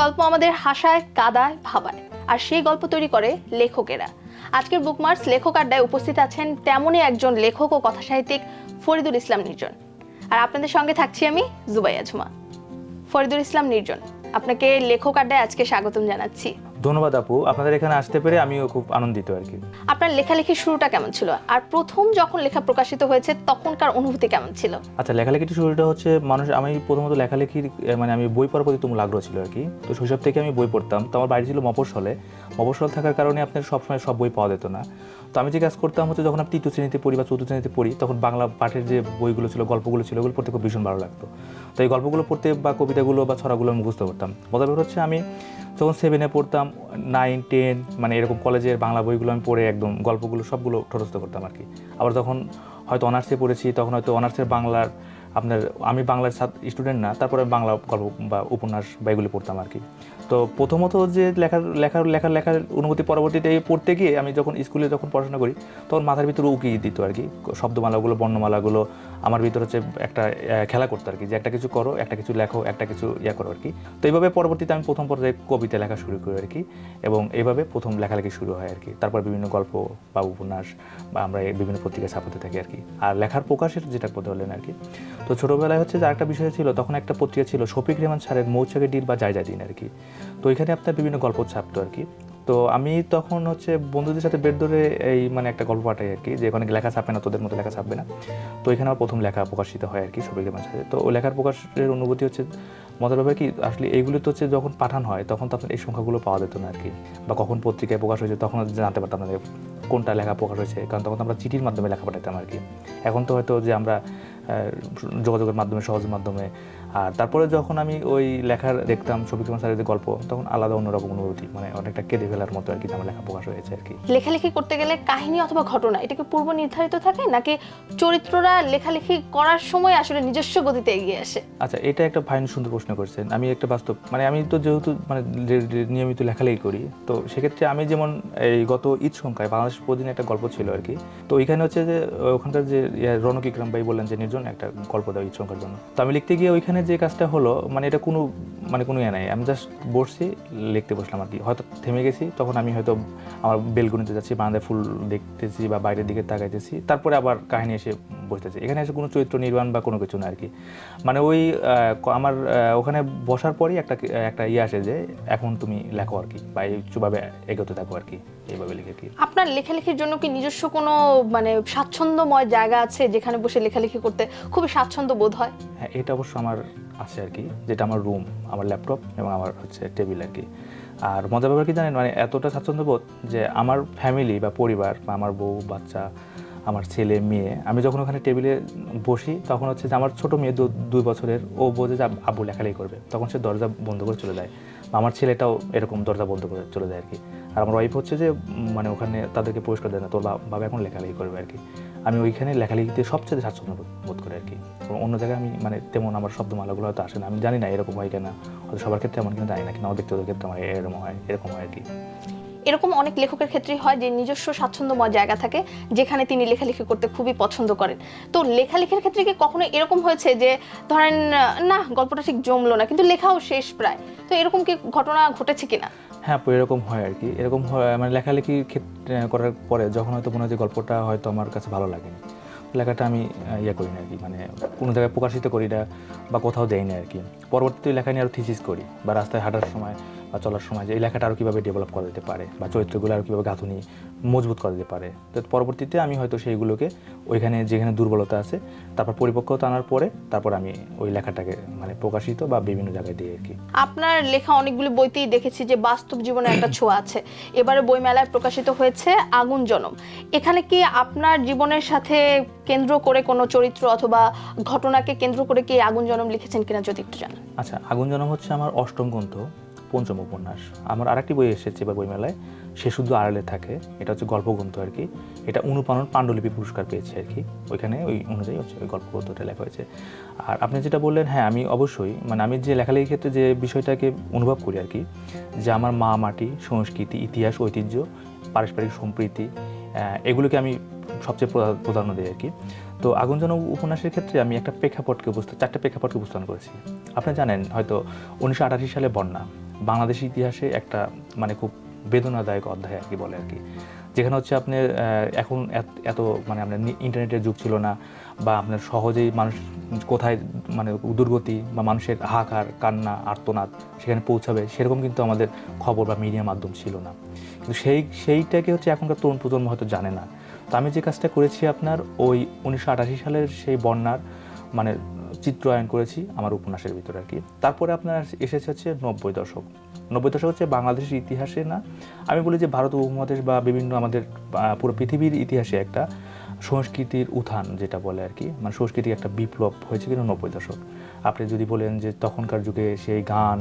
গল্প আমাদের হাসায়, কাঁদায়, ভাবায়, আর সেই গল্প তৈরি করে লেখকেরা। আজকের বুকমার্কস লেখক আড্ডায় উপস্থিত আছেন তেমনই একজন লেখক ও কথাসাহিত্যিক ফরিদুল ইসলাম নির্জন। আর আপনাদের সঙ্গে থাকছি আমি জুবাইয়া ঝুমা। ফরিদুল ইসলাম নির্জন, আপনাকে লেখক আড্ডায় আজকে স্বাগতম জানাচ্ছি। ধন্যবাদ আপু, আপনাদের এখানে আসতে পেরে আমিও খুব আনন্দিত আর কি। আপনার লেখালেখির শুরুটা কেমন ছিল, আর প্রথম যখন লেখা প্রকাশিত হয়েছে তখনকার অনুভূতি কেমন ছিল? আচ্ছা, লেখালেখির শুরুটা হচ্ছে আমি প্রথমত লেখালেখির আমি বই পড়ার প্রতি তুমুল আগ্রহ ছিল আর কি। তো শৈশব থেকে আমি বই পড়তাম। তো আমার বাড়ি ছিল মফস্বলে। মফস্বল থাকার কারণে আপনার সবসময় সব বই পাওয়া যেত না। তো আমি যে কাজ করতাম হচ্ছে, যখন আমি তৃতীয় শ্রেণীতে পড়ি বা চতুর্থ শ্রেণীতে পড়ি, তখন বাংলা পাঠের যে বইগুলো ছিল, গল্পগুলো ছিল, ওগুলো পড়তে খুব ভীষণ ভালো লাগতো। তো এই গল্পগুলো পড়তে বা কবিতাগুলো বা ছড়াগুলো আমি মুখস্থ করতাম। মজার ব্যাপার হচ্ছে, আমি যখন 7-এ পড়তাম, 9-10 এরকম কলেজের বাংলা বইগুলো আমি পড়ে একদম গল্পগুলো সবগুলো ঠোঁটস্থ করতাম আর কি। আবার যখন হয়তো অনার্সে পড়েছি, তখন হয়তো অনার্সের বাংলার আমি বাংলার স্টুডেন্ট না, তারপরে বাংলা গল্প বা উপন্যাস বা এগুলি পড়তাম আর কি। তো প্রথমত যে লেখার অনুভূতি পরবর্তীতে পড়তে গিয়ে আমি যখন স্কুলে পড়াশোনা করি, তখন মাথার ভিতরে উকি দিত আর কি। শব্দমালাগুলো, বর্ণমালাগুলো আমার ভিতর হচ্ছে একটা খেলা করতো আর কি, যে একটা কিছু করো, একটা কিছু লেখো, একটা কিছু করো আর কি। তো এইভাবে পরবর্তীতে আমি প্রথম পর্যায়ে কবিতা লেখা শুরু করি আর কি, এবং এইভাবে প্রথম লেখালেখি শুরু হয় আর কি। তারপর বিভিন্ন গল্প বা উপন্যাস বা আমরা বিভিন্ন পত্রিকায় ছাপাতে থাকি আর কি। আর লেখার প্রকাশের যেটা কথা বললেন আর কি, তো ছোটোবেলায় হচ্ছে যে আরেকটা বিষয় ছিল, তখন একটা পত্রিকা ছিল শফিক রেহমান স্যারের মৌচাকের ডিল বা যায় দিন আর কি। তো এখানে আপনার বিভিন্ন গল্প ছাপতো আর কি। তো আমি তখন হচ্ছে বন্ধুদের সাথে বের ধরে এই একটা গল্প পাঠাই আর কি, যে ওখানে লেখা ছাপবে না, তোদের মতো লেখা ছাপবে না। তো এখানে আমার প্রথম লেখা প্রকাশিত হয় আর কি শফিক রেহমান স্যারের। তো ওই লেখার প্রকাশের অনুভূতি হচ্ছে মজার ব্যাপার কি, আসলে এইগুলো তো হচ্ছে যখন পাঠানো হয় তখন তো আপনার এই সংখ্যাগুলো পাওয়া যেত না আর কি, বা কখন পত্রিকায় প্রকাশ হয়েছে তখন জানতে পারতাম না কোনটা লেখা প্রকাশ হয়েছে, কারণ তখন আমরা চিঠির মাধ্যমে লেখা পাঠাতাম আর কি। এখন তো হয়তো যে আমরা যোগাযোগের মাধ্যমে, সহজ মাধ্যমে। আর তারপরে যখন আমি ওই লেখার দেখতাম শফিক রেহমান স্যারের যে গল্প, তখন আলাদা অন্যরকম অনুভূতি, অনেকটা কেঁদে ফেলার মতো আর কি, আমার লেখা প্রকাশ হয়েছে আর কি। লেখালেখি করতে গেলে কাহিনী অথবা ঘটনা এটা কি পূর্ব নির্ধারিত থাকে, নাকি চরিত্ররা লেখালেখি করার সময় আসলে নিজস্ব গতিতে এগিয়ে আসে? আচ্ছা, এটা একটা ফাইন সুন্দর প্রশ্ন করছেন। আমি একটা বাস্তব আমি তো যেহেতু নিয়মিত লেখালেখি করি, তো সেক্ষেত্রে আমি যেমন এই গত ঈদ সংখ্যায় বাংলাদেশ প্রতিদিন একটা গল্প ছিল আর কি। তো ওইখানে হচ্ছে যে ওখানকার যে রনক ইকরাম ভাই বললেন যে নির্জন একটা গল্প দাও ঈদ সংখ্যার জন্য। তো আমি লিখতে গিয়ে ওইখানে যে কাজটা হলো, এটা কোনো নাই, আমি জাস্ট বসছি, লিখতে বসলাম আর কি। হয়তো থেমে গেছি, তখন আমি হয়তো আমার বেলগুনিতে যাচ্ছি, বারান্দায় ফুল দেখতেছি বা বাইরের দিকে তাকাইতেছি, তারপরে আবার কাহিনী এসে বসতেছি। এখানে এসে কোনো চরিত্র নির্মাণ বা কোনো কিছু না আর কি। ওই আমার ওখানে বসার পরই একটা আসে যে এখন তুমি লেখো আর কি, বা এইভাবে এগোতে থাকো আর কি, এইভাবে লিখে কি। আপনার লেখালেখির জন্য কি নিজস্ব কোনো স্বাচ্ছন্দ্যময় জায়গা আছে যেখানে বসে লেখালেখি করতে খুবই স্বাচ্ছন্দ্য বোধ হয়? হ্যাঁ, এটা অবশ্য আমার আছে আর কি, যেটা আমার রুম, আমার ল্যাপটপ এবং আমার হচ্ছে টেবিল আর কি। আর মজার ব্যাপার কি জানেন, এতটা স্বাচ্ছন্দ্যবোধ যে আমার ফ্যামিলি বা পরিবার বা আমার বউ বাচ্চা, আমার ছেলে মেয়ে, আমি যখন ওখানে টেবিলে বসি, তখন হচ্ছে যে আমার ছোটো মেয়ে 2 বছরের, ও বোঝে যে আব্বু লেখালেখি করবে, তখন সে দরজা বন্ধ করে চলে যায়। আমার ছেলেটাও এরকম দরজা বন্ধ করে চলে যায় আর কি। আর আমার ওয়াইফ হচ্ছে যে ওখানে তাদেরকে পরিষ্কার দেয় না, তোর বাবা এখন লেখালেখি করবে আর কি। আমি ওইখানে লেখালেখিতে সবচেয়ে স্বাচ্ছন্দ্য বোধ করি আর কি। অন্য জায়গায় আমি তেমন আমার শব্দমালাগুলো হয়তো আসে না, আমি জানি না এরকম হয় কেনা, হয়তো সবার ক্ষেত্রে এমন কিনা জানি না, কিন্তু আমার ব্যক্তিগত ক্ষেত্রে আমার এরকম হয় আর কি। এরকম অনেক লেখকের ক্ষেত্রেই হয় যে নিজস্ব স্বাচ্ছন্দ্যময় জায়গা থাকে যেখানে তিনি লেখালেখি করতে খুবই পছন্দ করেন। তো লেখালেখির ক্ষেত্রে কি কখনো এরকম হয়েছে যে ধরেন না গল্পটা ঠিক জমলো না, কিন্তু লেখাও শেষ প্রায়, তো এরকম কি ঘটনা ঘটেছে কিনা? হ্যাঁ, এরকম হয় আর কি। এরকম হয় লেখালেখি ক্ষেত্রে করার পরে যখন হয়তো মনে হয় যে গল্পটা হয়তো আমার কাছে ভালো লাগেনি, লেখাটা আমি করি না আর কি, কোনো জায়গায় প্রকাশিত করি না বা কোথাও দেই না আর কি। পরবর্তীতে লেখা নিয়ে আরও থিসিস করি, বা রাস্তায় হাঁটার সময় বা চলার সময় যে এই লেখাটা আরও কীভাবে ডেভেলপ করা যেতে পারে, বা চরিত্রগুলো আরও কীভাবে গাঁথুনি মজবুত করা যেতে পারে। তো পরবর্তীতে আমি হয়তো সেইগুলোকে ওইখানে যেখানে দুর্বলতা আছে, তারপর পরিপক্কতা আনার পরে তারপর আমি ওই লেখাটাকে প্রকাশিত বা বিভিন্ন জায়গায় দিই আর কি। আপনার লেখা অনেকগুলো বইতেই দেখেছি যে বাস্তব জীবনে একটা ছোঁয়া আছে। এবারে বইমেলায় প্রকাশিত হয়েছে আগুন জনম। এখানে কি আপনার জীবনের সাথে কেন্দ্র করে কোনো চরিত্র অথবা ঘটনাকে কেন্দ্র করে কি আগুন জনম লিখেছেন কিনা যদি একটু জানান। আচ্ছা, আগুন জনম হচ্ছে আমার 8ম গ্রন্থ, 5ম উপন্যাস। আমার আরেকটি বই এসেছে এবার বইমেলায়, সে শুধু আড়ালে থাকে। এটা হচ্ছে গল্পগ্রন্থ আর কি। এটা অনুপ্রাণন পাণ্ডুলিপি পুরস্কার পেয়েছে আর কি। ওইখানে ওই অনুযায়ী হচ্ছে ওই গল্পগ্রন্থটা লেখা হয়েছে। আর আপনি যেটা বললেন, হ্যাঁ, আমি অবশ্যই আমি যে লেখালেখির ক্ষেত্রে যে বিষয়টাকে অনুভব করি আর কি, যে আমার মা মাটি, সংস্কৃতি, ইতিহাস, ঐতিহ্য, পারস্পরিক সম্প্রীতি, এগুলোকে আমি সবচেয়ে প্রাধান্য দিই আর কি। তো আগুনজনক উপন্যাসের ক্ষেত্রে আমি একটা চারটে প্রেক্ষাপটকে উপস্থাপন করেছি। আপনি জানেন হয়তো 1988 সালে বন্যা বাংলাদেশের ইতিহাসে একটা মানে খুব বেদনাদায়ক অধ্যায় আর কি বলে আর কি, যেখানে হচ্ছে আপনি এখন এত মানে আপনার ইন্টারনেটের যুগ ছিল না, বা আপনার সহজেই মানুষ কোথায় মানে দুর্গতি বা মানুষের হাহাকার কান্না আর্তনাদ সেখানে পৌঁছাবে সেরকম কিন্তু আমাদের খবর বা মিডিয়া মাধ্যম ছিল না। কিন্তু সেইটাকে হচ্ছে এখনকার তরুণ প্রজন্ম হয়তো জানে না। তো আমি যে কাজটা করেছি আপনার ওই 1988 সালের সেই বন্যার মানে চিত্রায়ন করেছি আমার উপন্যাসের ভিতরে আর কি। তারপরে আপনার এসেছে হচ্ছে 90 দশক হচ্ছে বাংলাদেশের ইতিহাসে না, আমি বলি যে ভারত উপমহাদেশ বা বিভিন্ন আমাদের পুরো পৃথিবীর ইতিহাসে একটা সংস্কৃতির উত্থান যেটা বলে আর কি, মানে সংস্কৃতির একটা বিপ্লব হয়েছে কিন্তু 90 দশক। আপনি যদি বলেন যে তখনকার যুগে সেই গান,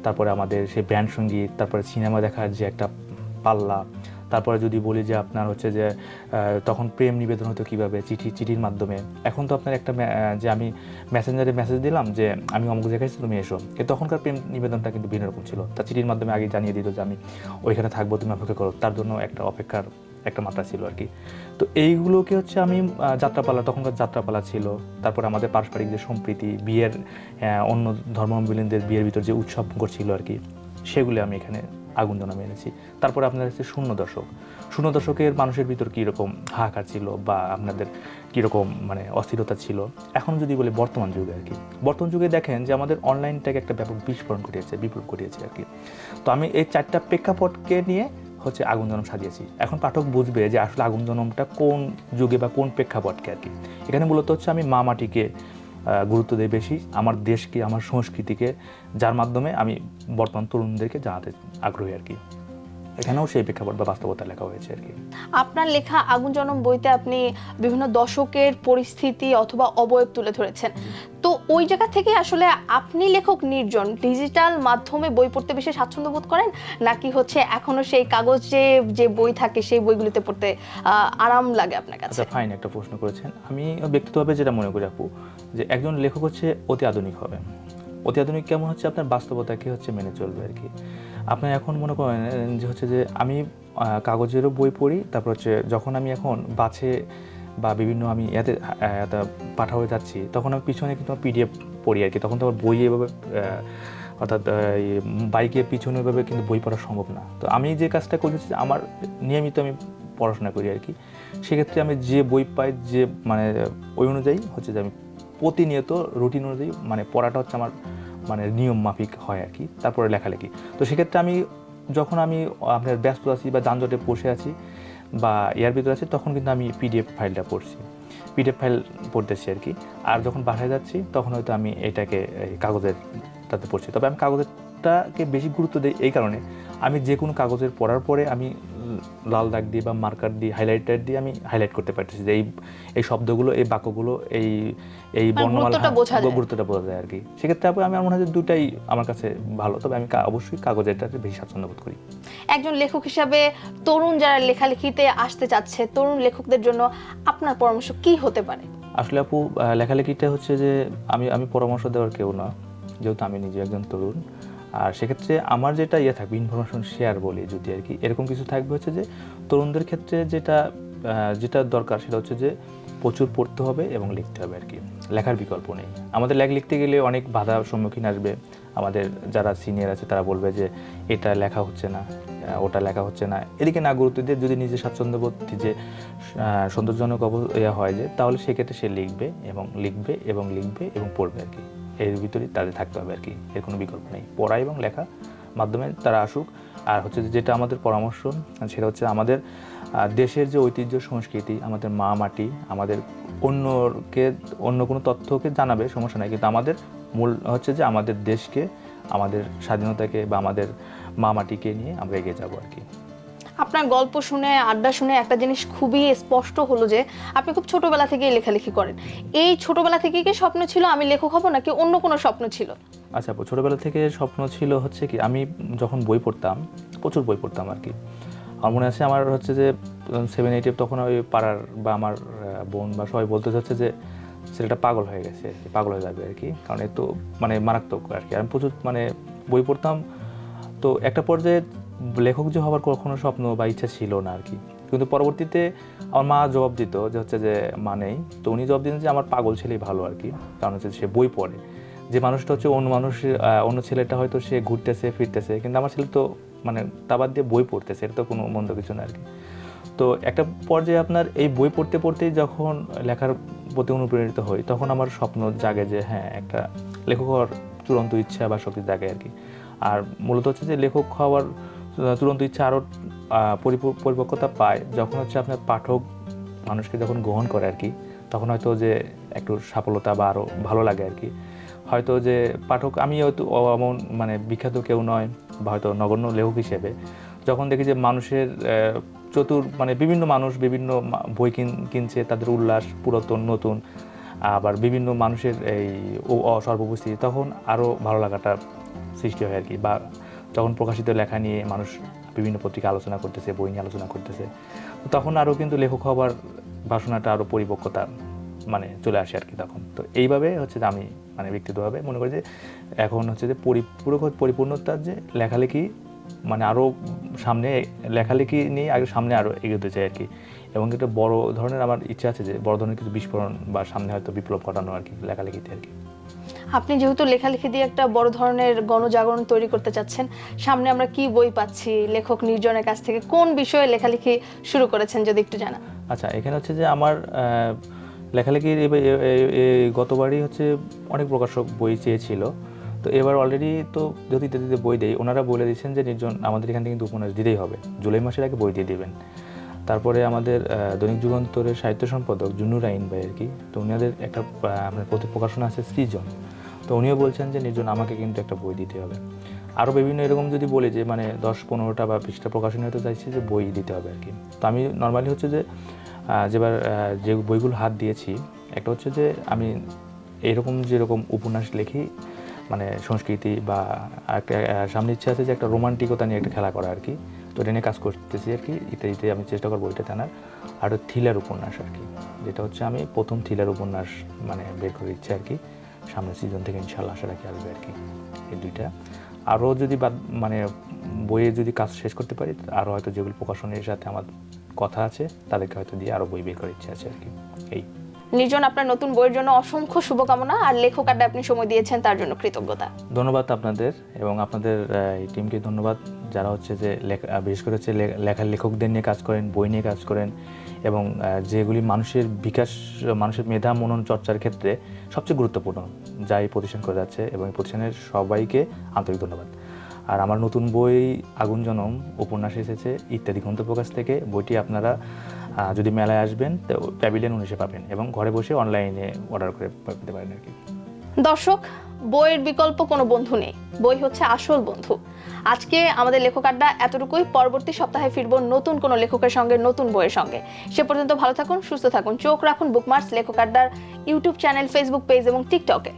তারপরে আমাদের সেই ব্যান্ড সঙ্গীত, তারপরে সিনেমা দেখার যে একটা পাল্লা, তারপরে যদি বলি যে আপনার হচ্ছে যে তখন প্রেম নিবেদন হতো কীভাবে, চিঠির মাধ্যমে। এখন তো আপনার একটা যে আমি মেসেঞ্জারে মেসেজ দিলাম যে আমি অমুক জায়গায় তুমি এসো, তখনকার প্রেম নিবেদনটা কিন্তু ভিন্ন রকম ছিল। তা চিঠির মাধ্যমে আগে জানিয়ে দিত যে আমি ওইখানে থাকবো, তুমি অপেক্ষা করো, তার জন্য একটা অপেক্ষার একটা মাত্রা ছিল আর কি। তো এইগুলোকে হচ্ছে আমি যাত্রাপালা, তখনকার যাত্রাপালা ছিল, তারপর আমাদের পারস্পরিক যে সম্প্রীতি, বিয়ের অন্য ধর্মাবলম্বীদের বিয়ের ভিতর যে উৎসব ছিল আর কি, সেগুলো আমি এখানে আগুনজনক এনেছি। তারপরে আপনার হচ্ছে 00 দশকের মানুষের ভিতর কীরকম হাহাকার ছিল বা আপনাদের কীরকম মানে অস্থিরতা ছিল। এখন যদি বলি বর্তমান যুগে আর কি, বর্তমান যুগে দেখেন যে আমাদের অনলাইনটাকে একটা ব্যাপক বিপ্লব ঘটিয়েছে আর কি। তো আমি এই চারটা প্রেক্ষাপটকে নিয়ে হচ্ছে আগুনজনম সাজিয়েছি। এখন পাঠক বুঝবে যে আসলে আগুনজনমটা কোন যুগে বা কোন প্রেক্ষাপটকে আর কি। এখানে মূলত হচ্ছে আমি মা মাটিকে গুরুত্ব দেই বেশি, আমার দেশকে, আমার সংস্কৃতিকে, যার মাধ্যমে আমি বর্তমান তরুণদেরকে জানাতে আগ্রহী আর কি। এখানেও সেই প্রেক্ষাপট বা বাস্তবতা লেখা হয়েছে আর কি। আপনার লেখা আগুন জনম বইতে আপনি বিভিন্ন দশকের পরিস্থিতি অথবা অবয়ব তুলে ধরেছেন। তো ওই জায়গা থেকে আসলে আপনি লেখক নির্জন ডিজিটাল মাধ্যমে বই পড়তে বেশি স্বাচ্ছন্দ্য বোধ করেন, নাকি হচ্ছে এখনো সেই কাগজে যে বই থাকে সেই বইগুলোতে পড়তে আরাম লাগে আপনার কাছে? আচ্ছা, ফাইন একটা প্রশ্ন করেছেন। আমি ব্যক্তিগতভাবে যেটা মনে করি আপু, যে একজন লেখক হচ্ছে অতি আধুনিক হবে। অতি আধুনিক কেমন হচ্ছে আপনার বাস্তবতাকে হচ্ছে মেনে চলবে আর কি। আপনি এখন মনে করেন যে হচ্ছে যে আমি কাগজেরও বই পড়ি, তারপর হচ্ছে যখন আমি এখন বাসে বা বিভিন্ন আমি এতে পাঠাতে যাচ্ছি, তখন আমি পিছনে কিন্তু পিডিএফ পড়ি আর কি। তখন তো আমার বই এভাবে অর্থাৎ বাইকের পিছনে এভাবে কিন্তু বই পড়া সম্ভব না। তো আমি যে কাজটা করেছি, আমার নিয়মিত আমি পড়াশোনা করি আর কি। সেক্ষেত্রে আমি যে বই পাই, যে মানে ওই অনুযায়ী হচ্ছে যে আমি প্রতিনিয়ত রুটিন অনুযায়ী মানে পড়াটা হচ্ছে আমার মানে নিয়ম মাফিক হয় আর কি। তারপরে লেখালেখি। তো সেক্ষেত্রে আমি যখন আমি আপনার ব্যস্ত আছি বা যানজটে বসে আছি বা এর ভিতরে আছি, তখন কিন্তু আমি পিডিএফ ফাইলটা পড়তেছি আর কি। আর যখন বাসায় যাচ্ছি তখন হয়তো আমি এটাকে কাগজের তাতে পড়ছি। তবে আমি কাগজেরটাকে বেশি গুরুত্ব দিই এই কারণে, আমি যে কোনো কাগজের পড়ার পরে আমি লাল দাগ দিয়ে বা মার্কার দিয়ে হাইলাইটার দিয়ে আমি হাইলাইট করতে পারতেছি যে এই শব্দগুলো, এই বাক্যগুলো, এই বর্ণমালা গুরুত্বটা বোঝা যায় আর কি। সেক্ষেত্রে আমার মনে হয় যে দুটাই আমার কাছে ভালো। তবে আমি অবশ্যই কাগজেরটাতে বেশি স্বাচ্ছন্দ্য বোধ করি। একজন লেখক হিসাবে তরুণ যারা লেখালেখিতে আসতে চাচ্ছে, তরুণ লেখকদের জন্য আপনার পরামর্শ কি হতে পারে? আসলে আপু, লেখালেখিটা হচ্ছে যে আমি পরামর্শ দেওয়ার কেউ না, যেহেতু আমি নিজে একজন তরুণ। আর সেক্ষেত্রে আমার যেটা থাকবে ইনফরমেশন শেয়ার বলি যদি আর কি, এরকম কিছু থাকবে হচ্ছে যে তরুণদের ক্ষেত্রে যেটা দরকার সেটা হচ্ছে যে প্রচুর পড়তে হবে এবং লিখতে হবে আর কি। লেখার বিকল্প নেই। আমাদের লিখতে গেলে অনেক বাধার সম্মুখীন আসবে। আমাদের যারা সিনিয়র আছে তারা বলবে যে এটা লেখা হচ্ছে না, ওটা লেখা হচ্ছে না। এদিকে না গুরুত্ব দিয়ে যদি নিজে স্বাচ্ছন্দ্যবোধ যে সন্তোষজনক হয় যে, তাহলে সেক্ষেত্রে সে লিখবে এবং পড়বে আর কি। এর ভিতরেই তাদের থাকতে হবে আর কি। এর কোনো বিকল্প নেই। পড়া এবং লেখা মাধ্যমে তারা আসুক। আর হচ্ছে যেটা আমাদের পরামর্শ, সেটা হচ্ছে আমাদের দেশের যে ঐতিহ্য সংস্কৃতি, আমাদের মা মাটি, আমাদের অন্য কোনো তথ্যকে জানাবে, সমস্যা নাই, কিন্তু আমাদের মূল হচ্ছে যে আমাদের দেশকে, আমাদের স্বাধীনতাকে বা আমাদের মা মাটিকে নিয়ে আমরা এগিয়ে যাবো আর কি। আপনার গল্প শুনে, আড্ডা শুনে একটা জিনিস খুবই স্পষ্ট হলো যে আপনি খুব ছোটবেলা থেকেই লেখালেখি করেন। এই ছোটবেলা থেকে কি স্বপ্ন ছিল আমি লেখক হব, নাকি অন্য কোনো স্বপ্ন ছিল? আচ্ছা, ছোটবেলা থেকে স্বপ্ন ছিল হচ্ছে কি, আমি যখন বই পড়তাম, প্রচুর বই পড়তাম আর কি। আমার মনে আছে আমার হচ্ছে যে 7-8 তখন ওই পাড়ার বা আমার বোন বা সবাই বলতে চাচ্ছে যে ছেলেটা পাগল হয়ে গেছে, পাগল হয়ে যাবে আর কি, কারণ এ তো মানে মারাত্মক আর কি। আমি প্রচুর মানে বই পড়তাম। তো একটা পর্যায়ে লেখক যে হবার কখনো স্বপ্ন বা ইচ্ছা ছিল না আর কি। কিন্তু পরবর্তীতে আমার মা জবাব দিত যে হচ্ছে যে মা নেই, তো উনি জবাব দিতেন যে আমার পাগল ছেলেই ভালো আর কি, কারণ হচ্ছে সে বই পড়ে। যে মানুষটা হচ্ছে অন্য মানুষের অন্য ছেলেটা হয়তো সে ঘুরতেছে ফিরতেছে, কিন্তু আমার ছেলে তো মানে তা বাদ দিয়ে বই পড়তেছে, এটা তো কোনো মন্দ কিছু না আর কি। তো একটা পর্যায়ে আপনার এই বই পড়তে পড়তেই যখন লেখার প্রতি অনুপ্রেরিত হই, তখন আমার স্বপ্ন জাগে যে হ্যাঁ একটা লেখক হওয়ার চূড়ান্ত ইচ্ছা বা শক্তি জাগে আর কি। আর মূলত হচ্ছে যে লেখক হওয়ার চূড়ান্ত ইচ্ছা আরও পরিপক্কতা পায় যখন হচ্ছে আপনার পাঠক মানুষকে যখন গ্রহণ করে আর কি, তখন হয়তো যে একটু সফলতা বা আরও ভালো লাগে আর কি। হয়তো যে পাঠক, আমি হয়তো এমন মানে বিখ্যাত কেউ নয় বা হয়তো নগণ্য লেখক হিসেবে, যখন দেখি যে মানুষের মানে বিভিন্ন মানুষ বিভিন্ন বই কিনছে, তাদের উল্লাস পুরাতন নতুন, আবার বিভিন্ন মানুষের এই সর্বোপস্থিতি, তখন আরও ভালো লাগাটা সৃষ্টি হয় আর কি। বা যখন প্রকাশিত লেখা নিয়ে মানুষ বিভিন্ন পত্রিকা আলোচনা করতেছে, বই নিয়ে আলোচনা করতেছে, তখন আরও কিন্তু লেখক হবার বাসনাটা আরও পরিপক্কতা মানে চলে আসে আর কি তখন। তো এইভাবে হচ্ছে যে আমি মানে ব্যক্তিগতভাবে মনে করি যে এখন হচ্ছে যে পরিপূর্ণতার যে লেখালেখি মানে আরও সামনে লেখালেখি নিয়ে আগে সামনে আরও এগোতে চাই আর কি। এবং একটা বড় ধরনের আমার ইচ্ছা আছে যে বড় ধরনের কিছু বিস্ফোরণ বা সামনে হয়তো বিপ্লব ঘটানো আর কি লেখালেখিতে আর কি। আপনি যেহেতু লেখালেখি দিয়ে একটা বড় ধরনের গণজাগরণ তৈরি করতে চাচ্ছেন, সামনে আমরা কি বই পাচ্ছি লেখক নির্জনের কাছ থেকে, কোন বিষয়ে লেখালেখি শুরু করেছেন যদি একটু জানান? আচ্ছা, এখানে হচ্ছে যে আমার লেখালেখির গতবারই হচ্ছে অনেক প্রকাশক বই চেয়েছিল, তো এবার অলরেডি তো যদি ইত্যাদিতে বই দেয়, ওনারা বলে দিচ্ছেন যে নির্জন আমাদের এখান থেকে কিন্তু উপন্যাস দিতেই হবে, জুলাই মাসের আগে বই দিয়ে দেবেন। তারপরে আমাদের দৈনিক যুগান্তরের সাহিত্য সম্পাদক জুন্নুর আইন ভাই আর কি, তো উনাদের একটা আপনার প্রকাশনা আছে সৃজন, তো উনিও বলছেন যে নির্জন আমাকে কিন্তু একটা বই দিতে হবে। আরও বিভিন্ন এরকম যদি বলি যে মানে 10-15টা বা 20টা প্রকাশনী হতে চাইছে যে বই দিতে হবে আর কি। তো আমি নর্মালি হচ্ছে যে যেবার যে বইগুলো হাত দিয়েছি, একটা হচ্ছে যে আমি এরকম যেরকম উপন্যাস লিখি মানে সংস্কৃতি বা একটা সামনে ইচ্ছা আছে যে একটা রোমান্টিকতা নিয়ে একটা খেলা করা আর কি, তো এটা নিয়ে কাজ করতেছি আর কি। ইত্যাদিতে আমি চেষ্টা করবো এটা টানার। আর থ্রিলার উপন্যাস আর কি, যেটা হচ্ছে আমি প্রথম থ্রিলার উপন্যাস মানে বের করে দিচ্ছি আর কি, সামনের সিজন থেকে ইনশাল্লাহ আশা রাখি আসবে আর কি এই দুইটা। আরও যদি মানে বইয়ে যদি কাজ শেষ করতে পারি, আরও হয়তো যেগুলো প্রকাশনের সাথে আমার কথা আছে তাদেরকে হয়তো দিয়ে আরও বই বের করার ইচ্ছা আছে আর কি। এই নির্জন, আপনার নতুন বইয়ের জন্য অসংখ্য শুভকামনা, আর লেখক আড্ডা আপনি সময় দিয়েছেন তার জন্য কৃতজ্ঞতা। ধন্যবাদ আপনাদের এবং আপনাদের এই টিমকে ধন্যবাদ, যারা হচ্ছে যে বিশেষ করে হচ্ছে লেখার লেখকদের নিয়ে কাজ করেন, বই নিয়ে কাজ করেন, এবং যেগুলি মানুষের বিকাশ, মানুষের মেধা মনন চর্চার ক্ষেত্রে সবচেয়ে গুরুত্বপূর্ণ যা এই প্রতিষ্ঠান করে যাচ্ছে, এবং এই প্রতিষ্ঠানের সবাইকে আন্তরিক ধন্যবাদ। আর আমার নতুন বই আগুন জনম উপন্যাস এসেছে ইত্যাদি গ্রন্থ প্রকাশ থেকে। বইটি আপনারা যদি মেলায় আসবেন তো প্যাভিলিয়ন 19-এ পাবেন, এবং ঘরে বসে অনলাইনে অর্ডার করে পেতে পারেন আর কি। দর্শক, বইয়ের বিকল্প কোনো বন্ধু নেই, বই হচ্ছে আসল বন্ধু। আজকে আমাদের লেখক আড্ডা এতটুকুই। পরবর্তী সপ্তাহে ফিরবো নতুন কোনো লেখকের সঙ্গে, নতুন বইয়ের সঙ্গে। সে পর্যন্ত ভালো থাকুন, সুস্থ থাকুন, চোখ রাখুন বুকমার্কস লেখক আড্ডার ইউটিউব চ্যানেল, ফেসবুক পেজ এবং টিকটকে।